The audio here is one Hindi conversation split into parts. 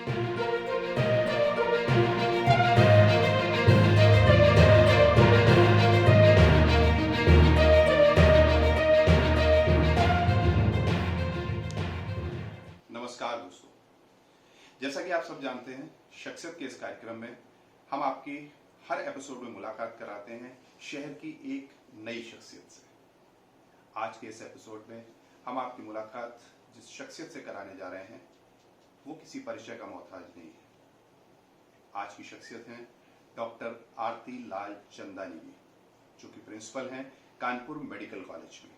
नमस्कार दोस्तों, जैसा कि आप सब जानते हैं, शख्सियत के इस कार्यक्रम में हम आपकी हर एपिसोड में मुलाकात कराते हैं शहर की एक नई शख्सियत से। आज के इस एपिसोड में हम आपकी मुलाकात जिस शख्सियत से कराने जा रहे हैं वो किसी परिचय का मोहताज नहीं है। आज की शख्सियत हैं डॉक्टर आरती लाल चंदानी जी, जो कि प्रिंसिपल हैं कानपुर मेडिकल कॉलेज में।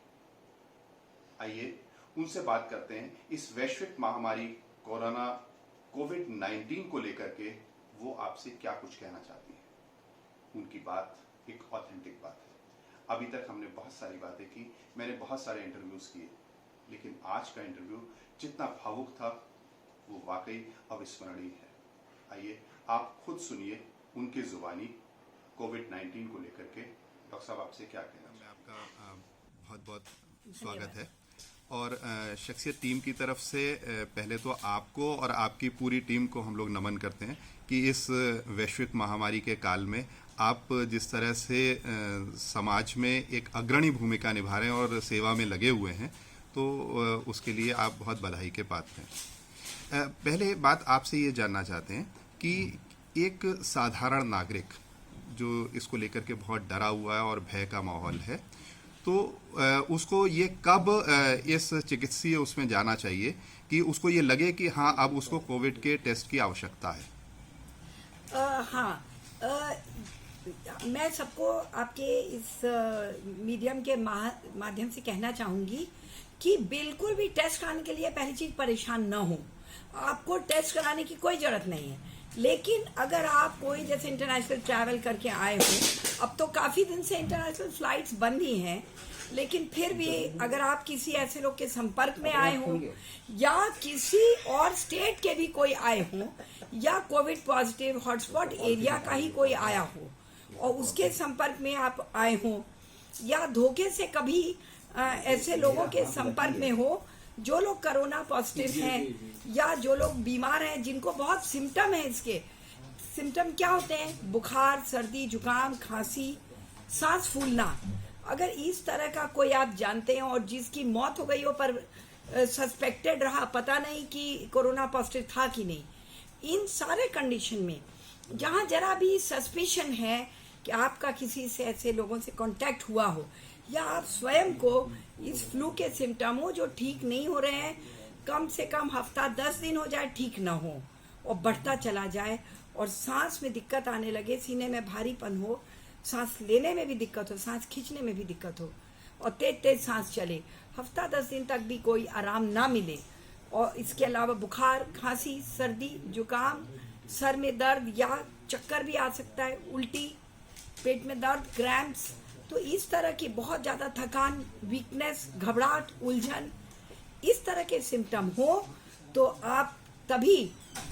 आइए उनसे बात करते हैं इस वैश्विक महामारी कोरोना कोविड-19 को लेकर के वो आपसे क्या कुछ कहना चाहती हैं। उनकी बात एक ऑथेंटिक बात है। अभी तक हमने बहुत सारी बातें की, मैंने बहुत सारे इंटरव्यूज किए, लेकिन आज का इंटरव्यू जितना भावुक था वो वाकई अविस्मरणीय है। आइए आप खुद सुनिए उनकी जुबानी कोविड-19 को लेकर के। डॉक्टर साहब, आपसे क्या कहना है? आपका बहुत बहुत स्वागत है। और शख्सियत टीम की तरफ से पहले तो आपको और आपकी पूरी टीम को हम लोग नमन करते हैं कि इस वैश्विक महामारी के काल में आप जिस तरह से समाज में एक अग्रणी भूमिका निभा रहे हैं और सेवा में लगे हुए हैं, तो उसके लिए आप बहुत बधाई के पात्र हैं। पहले बात आपसे ये जानना चाहते हैं कि एक साधारण नागरिक जो इसको लेकर के बहुत डरा हुआ है और भय का माहौल है, तो उसको ये कब इस चिकित्सीय उसमें जाना चाहिए कि उसको ये लगे कि हाँ, अब उसको कोविड के टेस्ट की आवश्यकता है? मैं सबको आपके इस मीडियम के माध्यम से कहना चाहूँगी कि बिल्कुल भी टेस्ट कराने के लिए पहली चीज़ परेशान न हो। आपको टेस्ट कराने की कोई ज़रूरत नहीं है, लेकिन अगर आप कोई जैसे इंटरनेशनल ट्रैवल करके आए हो, अब तो काफ़ी दिन से इंटरनेशनल फ्लाइट्स बंद ही हैं, लेकिन फिर भी अगर आप किसी ऐसे लोग के संपर्क में आए हो या किसी और स्टेट के भी कोई आए हो या कोविड पॉजिटिव हॉटस्पॉट एरिया का ही कोई आया हो और उसके संपर्क में आप आए हो या धोखे से कभी ऐसे लोगों के संपर्क में हो जो लोग कोरोना पॉजिटिव हैं या जो लोग बीमार हैं, जिनको बहुत सिम्टम है। इसके सिम्टम क्या होते हैं? बुखार, सर्दी, जुकाम, खांसी, सांस फूलना। अगर इस तरह का कोई आप जानते हैं और जिसकी मौत हो गई हो पर सस्पेक्टेड रहा, पता नहीं कि कोरोना पॉजिटिव था कि नहीं, इन सारे कंडीशन में जहाँ जरा भी सस्पिशन है कि आपका किसी से ऐसे लोगों से कांटेक्ट हुआ हो या आप स्वयं को इस फ्लू के सिम्टम हो जो ठीक नहीं हो रहे हैं, कम से कम हफ्ता 10 दिन हो जाए ठीक ना हो और बढ़ता चला जाए और सांस में दिक्कत आने लगे, सीने में भारीपन हो, सांस लेने में भी दिक्कत हो, सांस खींचने में भी दिक्कत हो और तेज तेज सांस चले, हफ्ता 10 दिन तक भी कोई आराम ना मिले और इसके अलावा बुखार, खांसी, सर्दी, जुकाम, सर में दर्द या चक्कर भी आ सकता है, उल्टी, पेट में दर्द, क्रैम्प्स, तो इस तरह की बहुत ज़्यादा थकान, वीकनेस, घबराहट, उलझन, इस तरह के सिम्टम हो तो आप तभी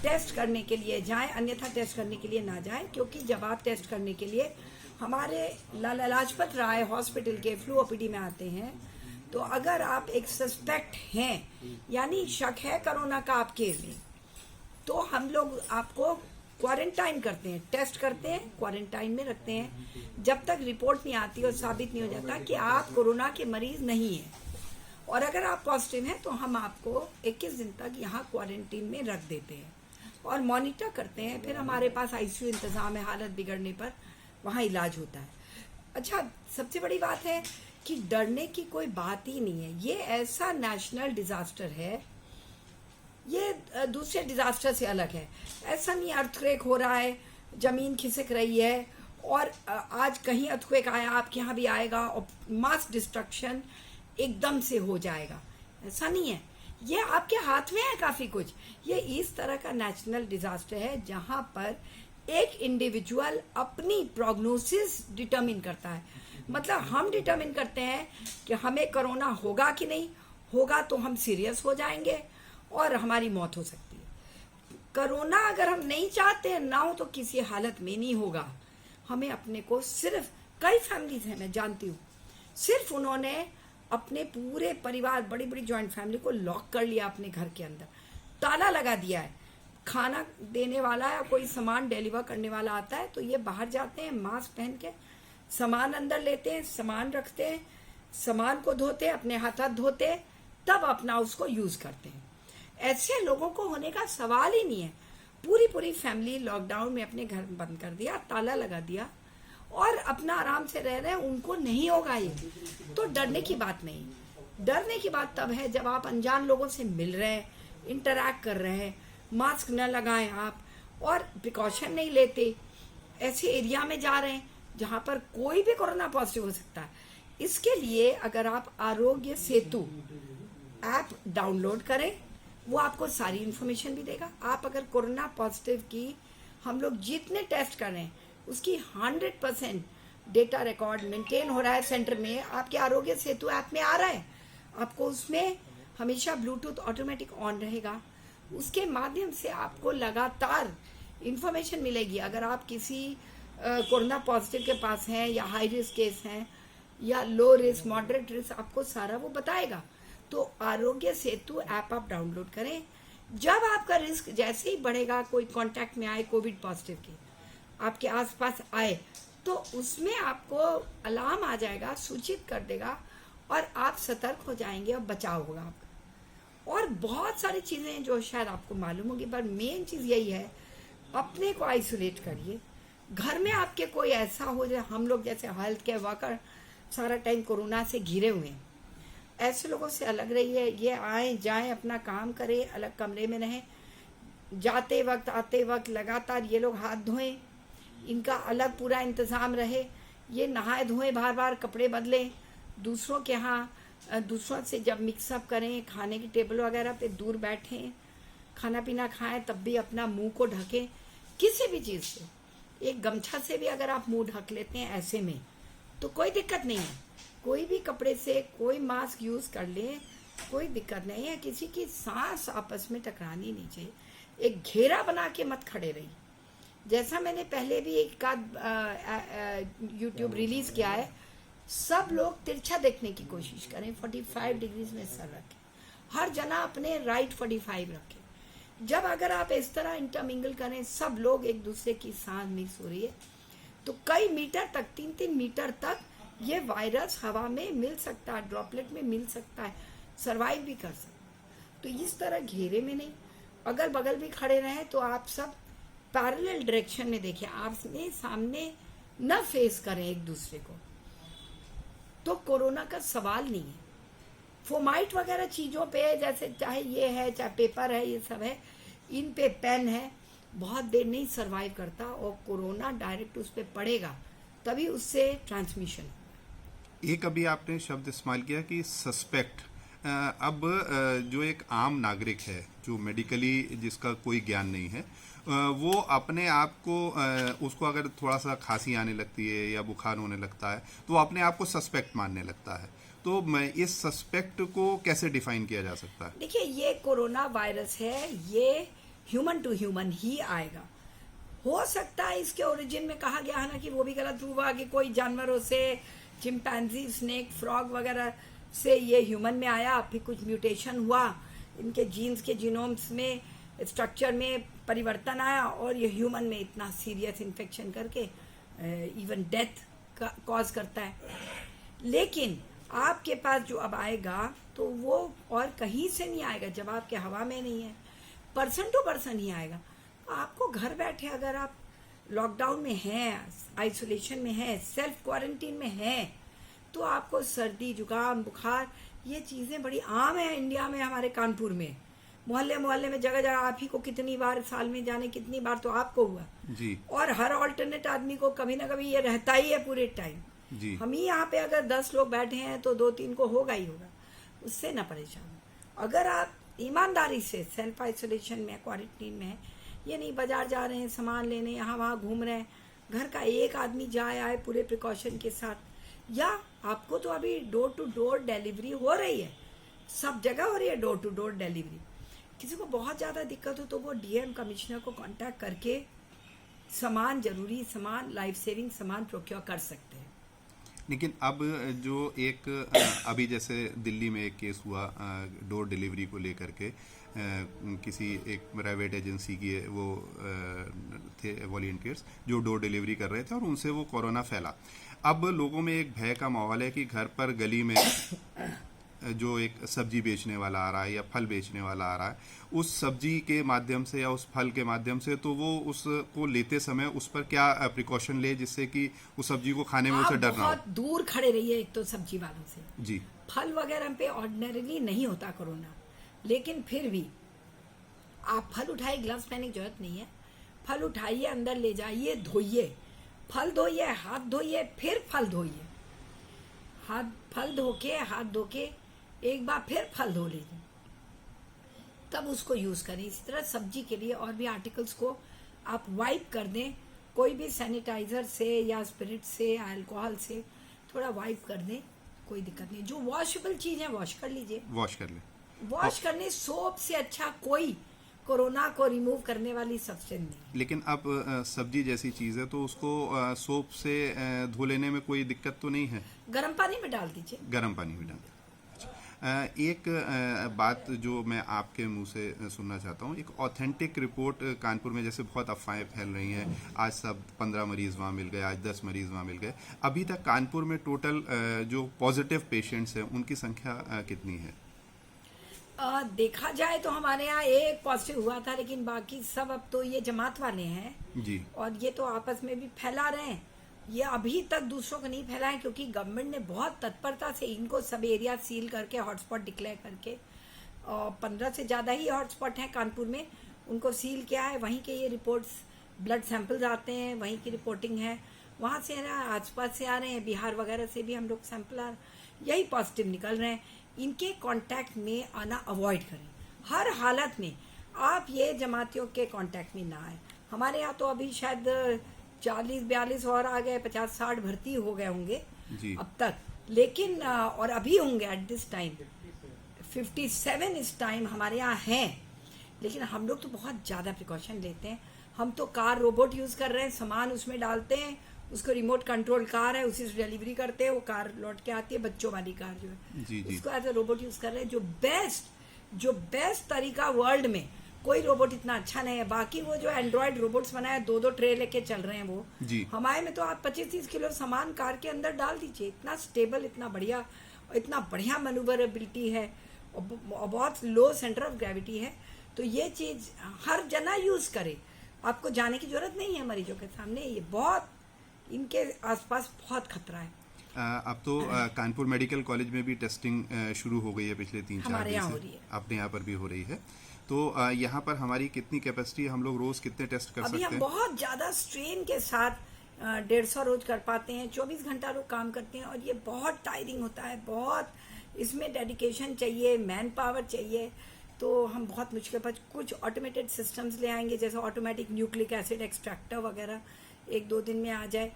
टेस्ट करने के लिए जाएं, अन्यथा टेस्ट करने के लिए ना जाएं। क्योंकि जब आप टेस्ट करने के लिए हमारे लाला लाजपत राय हॉस्पिटल के फ्लू ओपीडी में आते हैं, तो अगर आप एक सस्पेक्ट हैं यानी शक है कोरोना का आपके में, तो हम लोग आपको क्वारंटाइन करते हैं, टेस्ट करते हैं, क्वारंटाइन में रखते हैं जब तक रिपोर्ट नहीं आती और साबित नहीं हो जाता कि आप कोरोना के मरीज नहीं हैं। और अगर आप पॉजिटिव हैं तो हम आपको 21 दिन तक यहाँ क्वारंटीन में रख देते हैं और मॉनिटर करते हैं। फिर हमारे पास आईसीयू इंतज़ाम है, हालत बिगड़ने पर वहाँ इलाज होता है। अच्छा, सबसे बड़ी बात है कि डरने की कोई बात ही नहीं है। ये ऐसा नेशनल डिज़ास्टर है, ये दूसरे डिज़ास्टर से अलग है। ऐसा नहीं अर्थक्वेक हो रहा है, ज़मीन खिसक रही है और आज कहीं अर्थक्वेक आया, आपके यहाँ भी आएगा और मास डिस्ट्रक्शन एकदम से हो जाएगा, ऐसा नहीं है। ये आपके हाथ में है काफ़ी कुछ। ये इस तरह का नेशनल डिज़ास्टर है जहाँ पर एक इंडिविजुअल अपनी प्रोग्नोसिस डिटरमिन करता है। मतलब हम डिटरमिन करते हैं कि हमें कोरोना होगा कि नहीं होगा, तो हम सीरियस हो जाएंगे और हमारी मौत हो सकती है। कोरोना अगर हम नहीं चाहते हैं ना हो तो किसी हालत में नहीं होगा। हमें अपने को सिर्फ, कई फैमिलीज हैं मैं जानती हूँ, सिर्फ उन्होंने अपने पूरे परिवार, बड़ी बड़ी जॉइंट फैमिली को लॉक कर लिया अपने घर के अंदर, ताला लगा दिया है, खाना देने वाला या कोई सामान डिलीवर करने वाला आता है तो ये बाहर जाते हैं मास्क पहन के, सामान अंदर लेते हैं, सामान रखते हैं, सामान को धोते हैं, अपने हाथ धोते हैं, तब अपना उसको यूज करते हैं। ऐसे लोगों को होने का सवाल ही नहीं है। पूरी फैमिली लॉकडाउन में अपने घर बंद कर दिया, ताला लगा दिया और अपना आराम से रह रहे हैं, उनको नहीं होगा ये। तो डरने की बात नहीं। डरने की बात तब है जब आप अनजान लोगों से मिल रहे हैं, इंटरैक्ट कर रहे हैं, मास्क न लगाएं आप और प्रिकॉशन नहीं लेते, ऐसे एरिया में जा रहे हैं जहां पर कोई भी कोरोना पॉजिटिव हो सकता है। इसके लिए अगर आप आरोग्य सेतु ऐप डाउनलोड करें, वो आपको सारी इंफॉर्मेशन भी देगा। आप अगर कोरोना पॉजिटिव की हम लोग जितने टेस्ट कर रहे हैं उसकी 100% डेटा रिकॉर्ड मेंटेन हो रहा है सेंटर में, आपके आरोग्य सेतु ऐप में आ रहा है। आपको उसमें हमेशा ब्लूटूथ ऑटोमेटिक ऑन रहेगा, उसके माध्यम से आपको लगातार इंफॉर्मेशन मिलेगी। अगर आप किसी कोरोना पॉजिटिव के पास हैं या हाई रिस्क केस हैं या लो रिस्क, मॉडरेट रिस्क, आपको सारा वो बताएगा। तो आरोग्य सेतु ऐप आप डाउनलोड करें। जब आपका रिस्क जैसे ही बढ़ेगा, कोई कांटेक्ट में आए कोविड पॉजिटिव के, आपके आसपास आए, तो उसमें आपको अलार्म आ जाएगा, सूचित कर देगा और आप सतर्क हो जाएंगे और बचाव होगा आपका। और बहुत सारी चीजें जो शायद आपको मालूम होगी, पर मेन चीज यही है, अपने को आइसोलेट करिए। घर में आपके कोई ऐसा हो जो हम लोग जैसे हेल्थ केयर वर्कर सारा टाइम कोरोना से घिरे हुए हैं, ऐसे लोगों से अलग रहिए। ये आए जाएं, अपना काम करें, अलग कमरे में रहें। जाते वक्त आते वक्त लगातार ये लोग हाथ धोएं, इनका अलग पूरा इंतजाम रहे। ये नहाए धोएं, बार बार कपड़े बदलें, दूसरों के यहाँ दूसरों से जब मिक्सअप करें, खाने की टेबल वगैरह पे दूर बैठें, खाना पीना खाएं तब भी अपना मुंह को ढकें किसी भी चीज़ से। एक गमछा से भी अगर आप मुंह ढक लेते हैं ऐसे में तो कोई दिक्कत नहीं है। कोई भी कपड़े से कोई मास्क यूज कर ले, कोई दिक्कत नहीं है। किसी की सांस आपस में टकरानी नहीं चाहिए। एक घेरा बना के मत खड़े रहिए। जैसा मैंने पहले भी एक यूट्यूब रिलीज किया है, सब लोग तिरछा देखने की कोशिश करें, 45 डिग्रीज में सर रखें, हर जना अपने राइट 45 रखें। जब अगर आप इस तरह इंटरमिंगल करें, सब लोग एक दूसरे की सांस मिक्स हो रही है, तो कई मीटर तक, 3-3 मीटर तक ये वायरस हवा में मिल सकता है, ड्रॉपलेट में मिल सकता है, सरवाइव भी कर सकता है। तो इस तरह घेरे में नहीं, अगल बगल भी खड़े रहें तो आप सब पैरेलल डायरेक्शन में देखिए, आपने सामने न फेस करें एक दूसरे को, तो कोरोना का सवाल नहीं है। फोमाइट वगैरह चीजों पे, जैसे चाहे ये है चाहे पेपर है, ये सब है, इन पे पेन है, बहुत देर नहीं सरवाइव करता और कोरोना डायरेक्ट उस पर पड़ेगा, तभी उससे ट्रांसमिशन। एक अभी आपने शब्द इस्तेमाल किया कि सस्पेक्ट। अब जो एक आम नागरिक है जो मेडिकली जिसका कोई ज्ञान नहीं है, वो अपने आप को उसको अगर थोड़ा सा खांसी आने लगती है या बुखार होने लगता है तो वो अपने आप को सस्पेक्ट मानने लगता है। तो इस सस्पेक्ट को कैसे डिफाइन किया जा सकता है? देखिए, ये कोरोना वायरस है, ये ह्यूमन टू ह्यूमन ही आएगा। हो सकता है इसके ओरिजिन में कहा गया है ना कि वो भी गलत हुआ कि कोई जानवरों से, चिंपैंजी, स्नेक, फ्रॉग वगैरह से ये ह्यूमन में आया, फिर कुछ म्यूटेशन हुआ, इनके जीन्स के जीनोम्स में, स्ट्रक्चर में परिवर्तन आया और ये ह्यूमन में इतना सीरियस इन्फेक्शन करके इवन डेथ का कॉज करता है। लेकिन आपके पास जो अब आएगा तो वो और कहीं से नहीं आएगा, जब आपके हवा में नहीं है, पर्सन टू पर्सन ही आएगा। आपको घर बैठे अगर आप लॉकडाउन में हैं, आइसोलेशन में हैं, सेल्फ क्वारंटीन में हैं, तो आपको सर्दी, जुकाम, बुखार, ये चीज़ें बड़ी आम है इंडिया में, हमारे कानपुर में मोहल्ले मोहल्ले में जगह जगह आप ही को कितनी बार साल में जाने कितनी बार तो आपको हुआ जी। और हर ऑल्टरनेट आदमी को कभी ना कभी ये रहता ही है पूरे टाइम जी। हम ही यहाँ पे अगर 10 लोग बैठे हैं तो 2-3 को होगा ही होगा, उससे ना परेशान। अगर आप ईमानदारी से सेल्फ आइसोलेशन में, क्वारंटीन में है, ये नहीं बाजार जा रहे हैं सामान लेने, यहाँ वहाँ घूम रहे हैं, घर का एक आदमी जाए आए पूरे प्रिकॉशन के साथ, या आपको तो अभी डोर टू डोर डिलीवरी हो रही है, सब जगह हो रही है डोर टू डोर डिलीवरी। किसी को बहुत ज़्यादा दिक्कत हो तो वो डीएम कमिश्नर को कांटेक्ट करके सामान, जरूरी सामान, लाइफ सेविंग सामान प्रोक्योर कर सकते हैं। लेकिन अब जो एक अभी जैसे दिल्ली में एक केस हुआ डोर डिलीवरी को लेकर के, किसी एक प्राइवेट एजेंसी की वो थे वॉलंटियर्स जो डोर डिलीवरी कर रहे थे और उनसे वो कोरोना फैला। अब लोगों में एक भय का माहौल है कि घर पर गली में जो एक सब्जी बेचने वाला आ रहा है या फल बेचने वाला आ रहा है, उस सब्जी के माध्यम से या उस फल के माध्यम से तो वो उसको लेते समय उस पर क्या प्रिकॉशन ले जिससे कि उस सब्जी को खाने में उसे डर ना हो। बहुत दूर खड़े रहिए एक तो सब्जी वालों से। जी। फल वगैरह पे ऑर्डिनरीली नहीं होता कोरोना, लेकिन फिर भी आप फल उठाइए, ग्लव्स पहनने की जरूरत नहीं है। फल उठाइए, अंदर ले जाइए, धोइए, फल धोइए, हाथ धोइए, फिर फल धोइए, फल धो के एक बार फिर फल धो लीजिए, तब उसको यूज करें। इसी तरह सब्जी के लिए और भी आर्टिकल्स को आप वाइप कर दें, कोई भी सैनिटाइजर से या स्पिरिट से या अल्कोहल से थोड़ा वाइप कर दें, कोई दिक्कत नहीं। जो वॉशेबल चीज है वॉश कर लीजिए, वॉश कर ले। वॉश करने सोप से अच्छा कोई कोरोना को रिमूव करने वाली सब्सटेंस नहीं। लेकिन अब सब्जी जैसी चीज है तो उसको सोप से धो लेने में कोई दिक्कत तो नहीं है? गर्म पानी में डाल दीजिए। गर्म पानी में डाल। एक बात जो मैं आपके मुंह से सुनना चाहता हूँ, एक ऑथेंटिक रिपोर्ट कानपुर में जैसे बहुत अफवाहें फैल रही हैं, आज सब 15 मरीज वहाँ मिल गए, आज 10 मरीज वहाँ मिल गए, अभी तक कानपुर में टोटल जो पॉजिटिव पेशेंट्स हैं उनकी संख्या कितनी है? देखा जाए तो हमारे यहाँ एक पॉजिटिव हुआ था, लेकिन बाकी सब अब तो ये जमात वाले हैं जी, और ये तो आपस में भी फैला रहे हैं। ये अभी तक दूसरों को नहीं फैला है क्योंकि गवर्नमेंट ने बहुत तत्परता से इनको सब एरिया सील करके हॉटस्पॉट डिक्लेयर करके, और 15 से ज़्यादा ही हॉटस्पॉट हैं कानपुर में, उनको सील किया है। वहीं के ये रिपोर्ट्स, ब्लड सैंपल्स आते हैं, वहीं की रिपोर्टिंग है, वहाँ से आसपास से आ रहे हैं, बिहार वगैरह से भी हम लोग सैंपल यही पॉजिटिव निकल रहे हैं। इनके कांटेक्ट में आना अवॉइड करें, हर हालत में आप ये जमातियों के कांटेक्ट में ना आए। हमारे यहाँ तो अभी शायद 40-42 और आ गए, 50-60 भर्ती हो गए होंगे अब तक, लेकिन और अभी होंगे एट दिस टाइम 57 इस टाइम हमारे यहाँ हैं। लेकिन हम लोग तो बहुत ज़्यादा प्रिकॉशन लेते हैं। हम तो कार रोबोट यूज़ कर रहे हैं, सामान उसमें डालते हैं, उसको रिमोट कंट्रोल कार है, उसी से डिलीवरी करते हैं, वो कार लौट के आती है, बच्चों वाली कार जो है जी। उसको एज ए रोबोट यूज़ कर रहे हैं। जो बेस्ट तरीका वर्ल्ड में कोई रोबोट इतना अच्छा नहीं है। बाकी वो जो एंड्रॉयड रोबोट्स बनाए 2-2 ट्रे लेके चल रहे हैं वो जी। हमारे में तो आप 25-30 किलो सामान कार के अंदर डाल दीजिए, इतना स्टेबल, इतना बढ़िया मैन्यूवरेबिलिटी है और बहुत लो सेंटर ऑफ ग्रेविटी है। तो ये चीज हर जना यूज करे, आपको जाने की जरूरत नहीं है मरीजों के सामने। ये बहुत इनके आसपास बहुत खतरा है। अब तो कानपुर मेडिकल कॉलेज में भी टेस्टिंग शुरू हो गई है पिछले 3-4 दिन से, अपने यहाँ पर भी हो रही है। तो यहाँ पर हमारी कितनी कैपेसिटी है, हम लोग रोज कितने टेस्ट कर सकते हैं? अभी हम बहुत ज्यादा स्ट्रेन के साथ 150 रोज कर पाते हैं, 24 घंटा लोग काम करते हैं और ये बहुत टायरिंग होता है, बहुत इसमें डेडिकेशन चाहिए, मैन पावर चाहिए। तो हम बहुत मुश्किल पर कुछ ऑटोमेटेड सिस्टम्स ले आएंगे, जैसे ऑटोमेटिक न्यूक्लिक एसिड एक्सट्रैक्टर वगैरह 1-2 दिन में आ जाए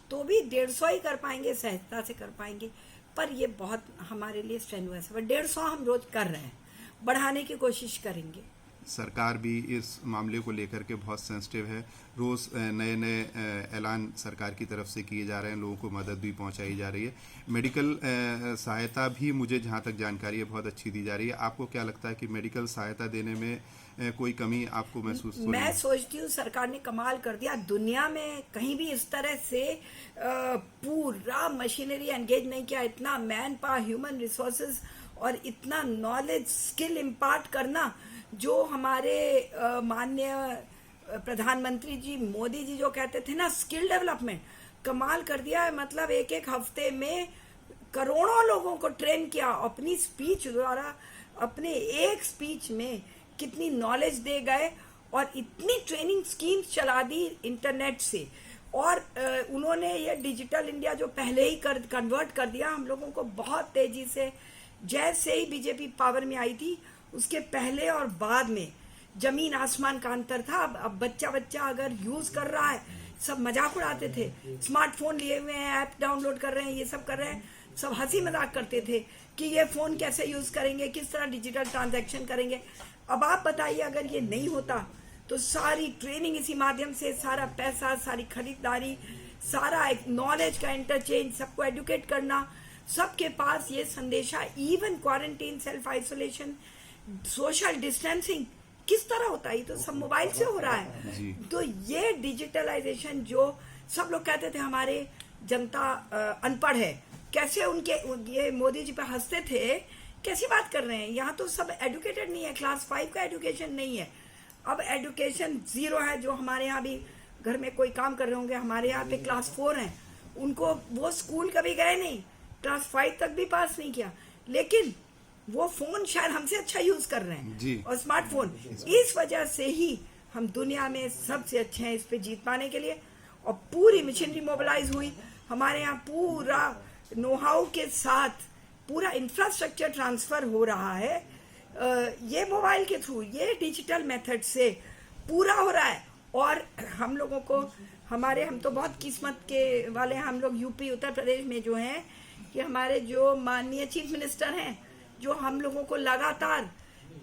तो भी 150 ही कर पाएंगे, सहजता से कर पाएंगे। पर ये बहुत हमारे लिए स्ट्रेनुअस है। 150 हम रोज कर रहे हैं, बढ़ाने की कोशिश करेंगे। सरकार भी इस मामले को लेकर के बहुत सेंसिटिव है, रोज नए नए ऐलान सरकार की तरफ से किए जा रहे हैं, लोगों को मदद भी पहुंचाई जा रही है, मेडिकल सहायता भी मुझे जहां तक जानकारी है बहुत अच्छी दी जा रही है। आपको क्या लगता है कि मेडिकल सहायता देने में कोई कमी आपको महसूस हो रही है? मैं सोचती हूँ सरकार ने कमाल कर दिया। दुनिया में कहीं भी इस तरह से पूरा मशीनरी एंगेज नहीं किया, इतना मैन पावर, ह्यूमन रिसोर्सेज और इतना नॉलेज, स्किल इम्पार्ट करना, जो हमारे माननीय प्रधानमंत्री जी मोदी जी जो कहते थे ना, स्किल डेवलपमेंट, कमाल कर दिया है। मतलब एक हफ्ते में करोड़ों लोगों को ट्रेन किया अपनी स्पीच द्वारा, अपने एक स्पीच में कितनी नॉलेज दे गए और इतनी ट्रेनिंग स्कीम्स चला दी इंटरनेट से। और उन्होंने ये डिजिटल इंडिया जो पहले ही कन्वर्ट कर दिया हम लोगों को बहुत तेजी से। जैसे ही बीजेपी पावर में आई थी उसके पहले और बाद में जमीन आसमान का अंतर था। अब बच्चा अगर यूज कर रहा है, सब मजाक उड़ाते थे, स्मार्टफोन लिए हुए हैं, ऐप डाउनलोड कर रहे हैं, ये सब कर रहे हैं, सब हंसी मजाक करते थे कि ये फोन कैसे यूज करेंगे, किस तरह डिजिटल ट्रांजैक्शन करेंगे। अब आप बताइए, अगर ये नहीं होता तो सारी ट्रेनिंग इसी माध्यम से, सारा पैसा, सारी खरीदारी, सारा एक नॉलेज का इंटरचेंज, सबको एडुकेट करना, सबके पास ये संदेशा, even quarantine, self isolation, social distancing किस तरह होता है, ये तो सब मोबाइल से हो रहा है। तो ये डिजिटलाइजेशन जो सब लोग कहते थे हमारे जनता अनपढ़ है, कैसे उनके ये मोदी जी पे हंसते थे, कैसी बात कर रहे हैं। यहाँ तो सब एजुकेटेड नहीं है, क्लास 5 का एजुकेशन नहीं है, अब एजुकेशन 0 है। जो हमारे यहाँ भी घर में कोई काम कर रहे होंगे, हमारे यहाँ पे क्लास 4 हैं, उनको वो स्कूल कभी गए नहीं, क्लास 5 तक भी पास नहीं किया, लेकिन वो फोन शायद हमसे अच्छा यूज कर रहे हैं जी। और स्मार्टफोन। इस वजह से ही हम दुनिया में सबसे अच्छे हैं इस पे जीत पाने के लिए। और पूरी मशीनरी मोबिलाइज हुई हमारे यहाँ, पूरा नो हाउ के साथ पूरा इंफ्रास्ट्रक्चर ट्रांसफर हो रहा है ये मोबाइल के थ्रू, ये डिजिटल मेथड से पूरा हो रहा है। और हम लोगों को हम तो बहुत किस्मत के वाले हैं, हम लोग यूपी उत्तर प्रदेश में जो हैं कि हमारे जो माननीय चीफ मिनिस्टर हैं, जो हम लोगों को लगातार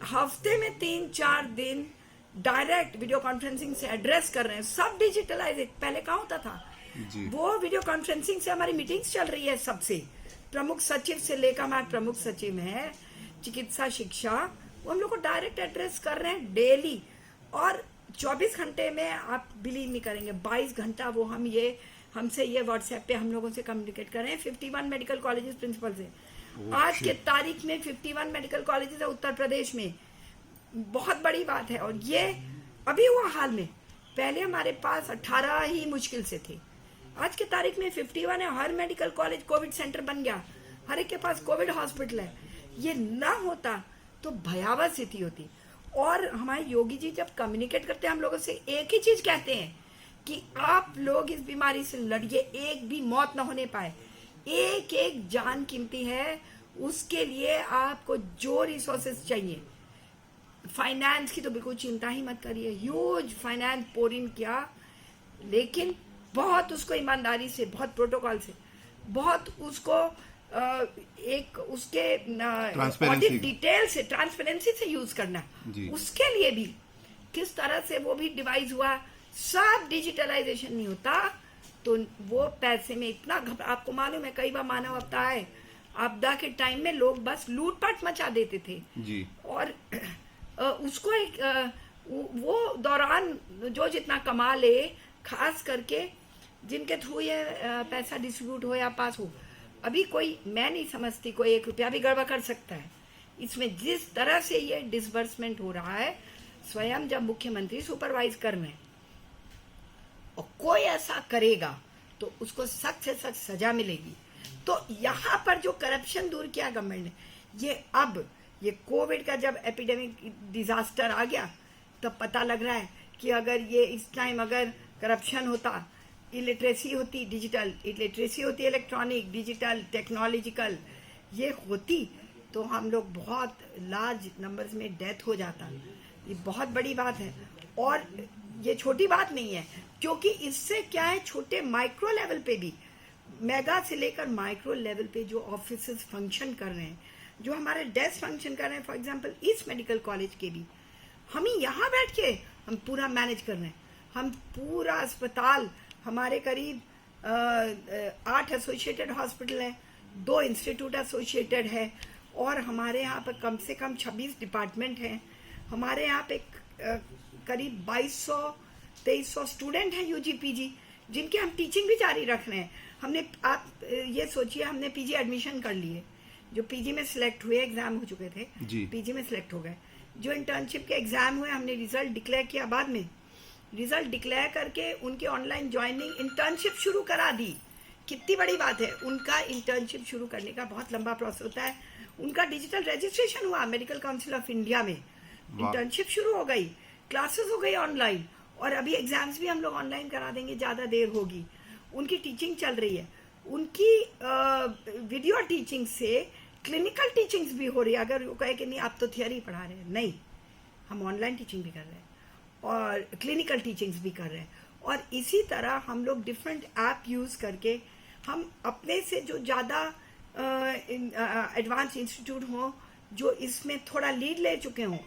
हफ्ते में 3-4 दिन डायरेक्ट वीडियो कॉन्फ्रेंसिंग से एड्रेस कर रहे हैं। सब डिजिटलाइज, पहले कहाँ होता था जी। वो वीडियो कॉन्फ्रेंसिंग से हमारी मीटिंग्स चल रही है सबसे, प्रमुख सचिव से लेकर हमारे प्रमुख सचिव हैं चिकित्सा शिक्षा, वो हम लोग को डायरेक्ट एड्रेस कर रहे हैं डेली। और 24 घंटे में आप बिलीव नहीं करेंगे 22 घंटा वो हमसे ये व्हाट्सएप पे हम लोगों से कम्युनिकेट कर रहे हैं 51 मेडिकल कॉलेजेस प्रिंसिपल से। आज के तारीख में 51 मेडिकल कॉलेजेस है उत्तर प्रदेश में, बहुत बड़ी बात है। और ये अभी हुआ हाल में, पहले हमारे पास 18 ही मुश्किल से थे, आज के तारीख में 51 है। हर मेडिकल कॉलेज कोविड सेंटर बन गया, हर एक के पास कोविड हॉस्पिटल है। ये ना होता तो भयावह स्थिति होती। और हमारे योगी जी जब कम्युनिकेट करते हैं हम लोगों से, एक ही चीज कहते हैं कि आप लोग इस बीमारी से लड़िए, एक भी मौत ना होने पाए, एक एक जान कीमती है, उसके लिए आपको जो रिसोर्सेज चाहिए, फाइनेंस की तो बिल्कुल चिंता ही मत करिए, ह्यूज फाइनेंस पोर इन किया, लेकिन बहुत उसको ईमानदारी से, बहुत प्रोटोकॉल से, बहुत उसको एक उसके ऑडिट डिटेल से, ट्रांसपेरेंसी से यूज करना। उसके लिए भी किस तरह से वो भी डिवाइस हुआ, सब डिजिटलाइजेशन नहीं होता तो वो पैसे में इतना आपको मालूम है कई बार मानव आपदा के टाइम में लोग बस लूटपाट मचा देते थे जी। और उसको एक वो दौरान जो जितना कमा ले, खास करके जिनके थ्रू ये पैसा डिस्ट्रीब्यूट हो या पास हो, अभी कोई, मैं नहीं समझती कोई 1 रुपया भी गड़बड़ कर सकता है इसमें। जिस तरह से ये डिसबर्समेंट हो रहा है, स्वयं जब मुख्यमंत्री सुपरवाइज कर रहे हैं और कोई ऐसा करेगा तो उसको सख्त से सख्त सजा मिलेगी। तो यहाँ पर जो करप्शन दूर किया गवर्नमेंट ने, ये अब ये कोविड का जब एपिडेमिक डिजास्टर आ गया तब पता लग रहा है कि अगर ये इस टाइम अगर करप्शन होता, इलिटरेसी होती, डिजिटल इलिटरेसी होती, इलेक्ट्रॉनिक, डिजिटल, टेक्नोलॉजिकल, ये होती तो हम लोग बहुत लार्ज नंबर्स में डेथ हो जाता। ये बहुत बड़ी बात है और ये छोटी बात नहीं है, क्योंकि इससे क्या है, छोटे माइक्रो लेवल पे भी, मेगा से लेकर माइक्रो लेवल पे जो ऑफिसेस फंक्शन कर रहे हैं, जो हमारे डेस्क फंक्शन कर रहे हैं, फॉर एग्जांपल इस मेडिकल कॉलेज के भी, हम ही यहाँ बैठ के हम पूरा मैनेज कर रहे हैं। हम पूरा अस्पताल, हमारे करीब 8 एसोसिएटेड हॉस्पिटल हैं, 2 इंस्टीट्यूट एसोसिएटेड है और हमारे यहाँ पर कम से कम 26 डिपार्टमेंट हैं। हमारे यहाँ पे करीब 2200-2300 स्टूडेंट हैं यूजी पीजी, जिनके हम टीचिंग भी जारी रख रहे हैं। हमने, आप ये सोचिए, हमने पीजी एडमिशन कर लिए, जो पीजी में सिलेक्ट हुए, एग्जाम हो चुके थे, पीजी में सिलेक्ट हो गए। जो इंटर्नशिप के एग्जाम हुए, हमने रिजल्ट डिक्लेयर किया, बाद में रिजल्ट डिक्लेयर करके उनकी ऑनलाइन ज्वाइनिंग, इंटर्नशिप शुरू करा दी। कितनी बड़ी बात है, उनका इंटर्नशिप शुरू करने का बहुत लंबा प्रोसेस होता है। उनका डिजिटल रजिस्ट्रेशन हुआ मेडिकल काउंसिल ऑफ इंडिया में, इंटर्नशिप शुरू हो गई, क्लासेस हो गई ऑनलाइन, और अभी एग्जाम्स भी हम लोग ऑनलाइन करा देंगे, ज़्यादा देर होगी। उनकी टीचिंग चल रही है, उनकी वीडियो टीचिंग से क्लिनिकल टीचिंग्स भी हो रही है। अगर वो कहे कि नहीं आप तो थियरी पढ़ा रहे हैं, नहीं, हम ऑनलाइन टीचिंग भी कर रहे हैं और क्लिनिकल टीचिंग्स भी कर रहे हैं। और इसी तरह हम लोग डिफरेंट ऐप यूज़ करके हम अपने से जो ज़्यादा एडवांस इंस्टीट्यूट हों, जो इसमें थोड़ा लीड ले चुके हों,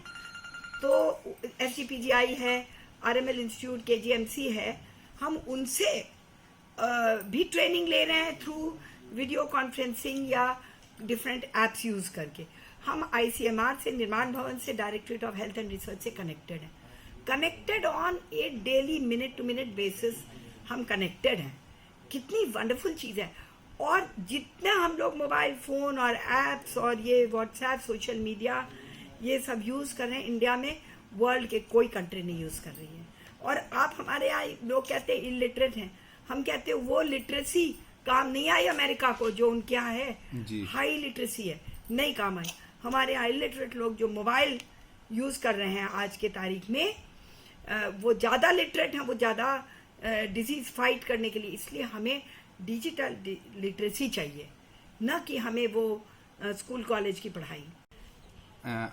तो SGPGI है, RML इंस्टीट्यूट, KGMC है, हम उनसे भी ट्रेनिंग ले रहे हैं थ्रू वीडियो कॉन्फ्रेंसिंग या डिफरेंट ऐप्स यूज़ करके। हम ICMR से, निर्माण भवन से, directorate of health and research से कनेक्टेड हैं, connected on A daily minute to minute basis हम कनेक्टेड हैं। कितनी वंडरफुल चीज़ है। और जितना हम लोग मोबाइल फ़ोन और एप्स और ये व्हाट्सएप, सोशल मीडिया, ये सब यूज़ कर रहे हैं, इंडिया में वर्ल्ड के कोई कंट्री नहीं यूज़ कर रही है। और आप हमारे यहाँ लोग कहते हैं इलिटरेट हैं, हम कहते हैं वो लिटरेसी काम नहीं आई अमेरिका को, जो उनके यहाँ है हाई लिटरेसी है, नहीं काम आई। हमारे यहाँ इलिटरेट लोग जो मोबाइल यूज़ कर रहे हैं आज के तारीख में, वो ज़्यादा लिटरेट हैं, वो ज़्यादा डिजीज़ फाइट करने के लिए। इसलिए हमें डिजिटल लिटरेसी चाहिए, न कि हमें वो स्कूल कॉलेज की पढ़ाई।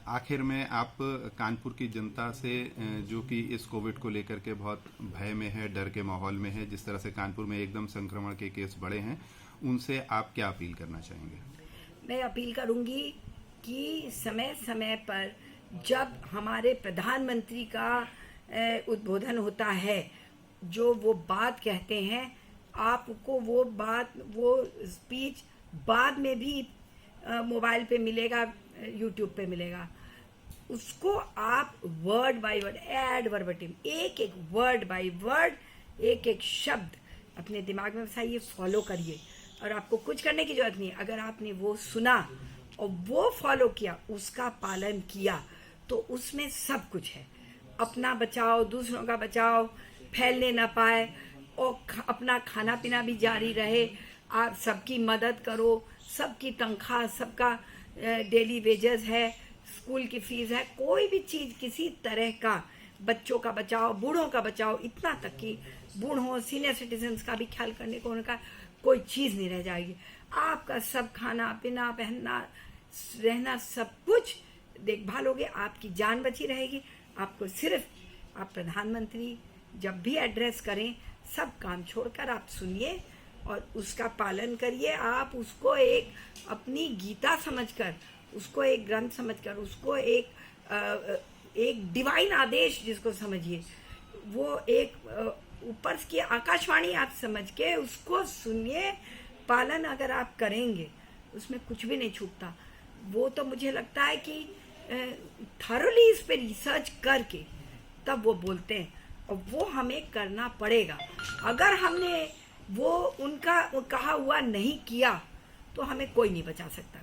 आखिर में आप कानपुर की जनता से जो कि इस कोविड को लेकर के बहुत भय में है, डर के माहौल में है, जिस तरह से कानपुर में एकदम संक्रमण के केस बढ़े हैं, उनसे आप क्या अपील करना चाहेंगे? मैं अपील करूंगी कि समय समय पर जब हमारे प्रधानमंत्री का उद्बोधन होता है, जो वो बात कहते हैं, आपको वो बात, वो स्पीच बाद में भी मोबाइल पे मिलेगा, यूट्यूब पे मिलेगा, उसको आप word by word, ad verbatim, एक एक वर्ड बाय वर्ड, एक एक शब्द अपने दिमाग में बसाइए, फॉलो करिए। और आपको कुछ करने की जरूरत नहीं। अगर आपने वो सुना और वो फॉलो किया, उसका पालन किया, तो उसमें सब कुछ है। अपना बचाओ, दूसरों का बचाओ, फैलने ना पाए, और अपना खाना पीना भी जारी रहे। आप सबकी मदद करो, सबकी तनख्वाह, सबका डेली वेजेस है, स्कूल की फीस है, कोई भी चीज़ किसी तरह का, बच्चों का बचाओ, बूढ़ों का बचाओ, इतना तक कि बूढ़ों, सीनियर सिटीजन्स का भी ख्याल करने को, उनका कोई चीज़ नहीं रह जाएगी। आपका सब खाना पीना, पहनना, रहना, सब कुछ देखभाल होगी, आपकी जान बची रहेगी। आपको सिर्फ आप प्रधानमंत्री जब भी एड्रेस करें, सब काम छोड़कर आप सुनिए और उसका पालन करिए। आप उसको एक अपनी गीता समझकर, उसको एक ग्रंथ समझकर, उसको एक डिवाइन आदेश जिसको समझिए, वो एक ऊपर की आकाशवाणी आप समझ के उसको सुनिए। पालन अगर आप करेंगे, उसमें कुछ भी नहीं छूटता। वो तो मुझे लगता है कि थॉरली इस पे रिसर्च करके तब वो बोलते हैं, और वो हमें करना पड़ेगा। अगर हमने वो उनका कहा हुआ नहीं किया, तो हमें कोई नहीं बचा सकता।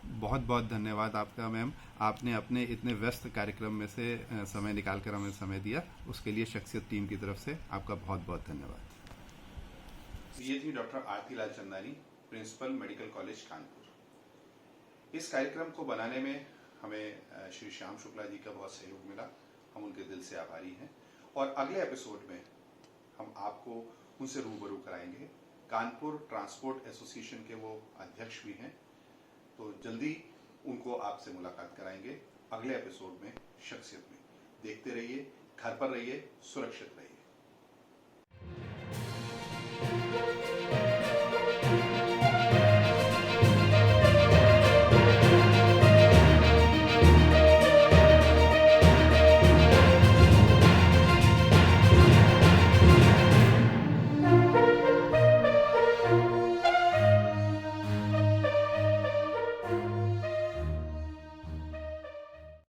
बहुत बहुत धन्यवाद आपका मैम, आपने अपने इतने व्यस्त कार्यक्रम में से समय निकालकर हमें समय दिया, उसके लिए शख्सियत टीम की तरफ से आपका बहुत बहुत धन्यवाद। ये थी doctor Aarti Lalchandani, principal medical college Kanpur. इस कार्यक्रम को बनाने में हमें श्री श्याम शुक्ला जी का बहुत सहयोग मिला, हम उनके दिल से आभारी हैं। और अगले एपिसोड में हम आपको उनसे रूबरू कराएंगे। कानपुर ट्रांसपोर्ट एसोसिएशन के वो अध्यक्ष भी हैं, तो जल्दी उनको आपसे मुलाकात कराएंगे अगले एपिसोड में, शख्सियत में। देखते रहिए, घर पर रहिए, सुरक्षित रहिए।